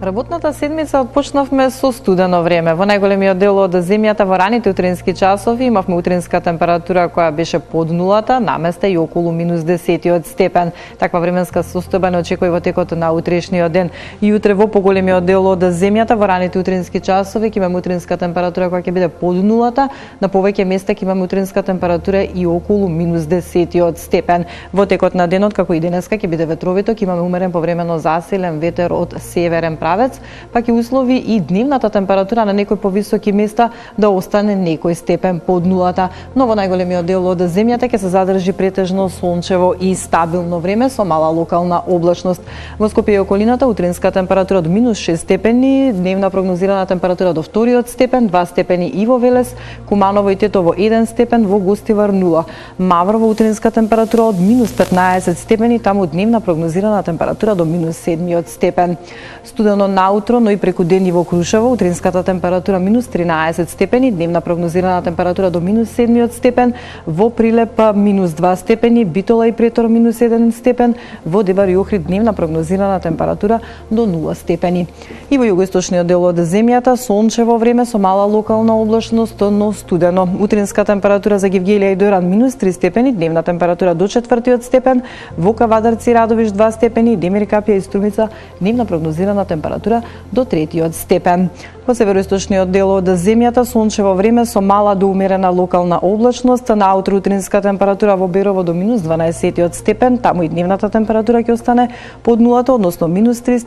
Работната седмица отпочнавме со студено време. Во најголемиот дел од земјата во раните утрински часови имавме утринска температура која беше под нулата, наместа и околу минус 10 степен. Таква временска состојба не очекува во текот на утрешниот ден. И утре во поголемиот дел од земјата во раните утрински часови ќе имаме утринска температура која ќе биде под нулата, на повеќе места ќе имаме утринска температура и околу минус 10 степен. Во текот на денот, како и денеска, ќе биде ветровито, ќе имаме умерен повремено засилен ветер од северен правец, па ќе услови и дневната температура на некои повисоки места да остане некој степен под нулата. Но во најголемиот дел од земјата ќе се задржи претежно сончево и стабилно време со мала локална облачност. Во Скопје и околината утринска температура до минус 6 степени, дневна прогнозирана температура до 2 степен, 2 степени и во Велес, Куманово и Тетово 1 степен, во Гостивар 0. Маврово утринска температура од минус 15 степени, таму дневна прогнозирана температура до минус 7 степен. Студено наутро, но и преку ден и во Крушево, утринската температура минус 13 степени, дневна прогнозирана температура до минус 7 степен, во Прилеп минус 2 степени, Битола и Претор минус 1 степен, во Дебар и Охрид дневна прогнозирана температура до 0 степени. И во југоисточниот дел од земјата сончево време со мала локална облачност, но студено. Утринска температура за Гевгелија и Доран минус 3 степени, дневна температура до 4 степен, во Кавадарци и Радовиш 2 степени, Демир, Капија и Струмица дневна прогнозирана температура до 3 степен. Во североисточниот дел од земјата сончево време со мала до умерена локална облачност, наутро утринска температура во Берово до минус 12 степен, таму и дневната температура ќе остане под нулата, односно минус 3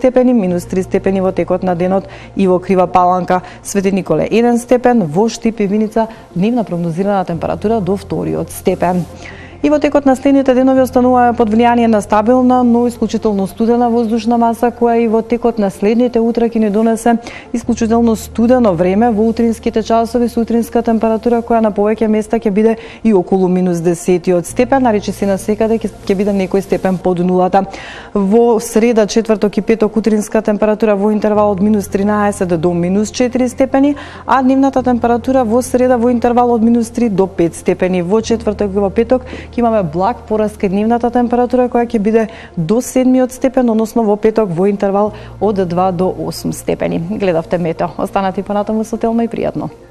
степени во текот на денот и во Крива Паланка, Свети Николе 1 степен, во Штип и Виница дневна прогнозирана температура до 2 степен. И во текот на следните денови остануваме под влијание на стабилна, но исклучително студена воздушна маса, која и во текот на следните утра ќе ни донесе исклучително студено време во утринските часови со утринска температура која на повеќе места ќе биде и околу минус 10 степен, а речиси секаде ќе биде некој степен под нулата. Во среда, четврток и петок утринска температура во интервал од минус 13 до минус 4 степени, а дневната температура во среда во интервал од минус 3 до 5 степени. Во четврток и во петок ќе имаме благ пораст кај дневната температура која ќе биде до 7 степен, односно во петок во интервал од 2 до 8 степени. Гледавте Метео. Останати понатаму со Телма и пријатно.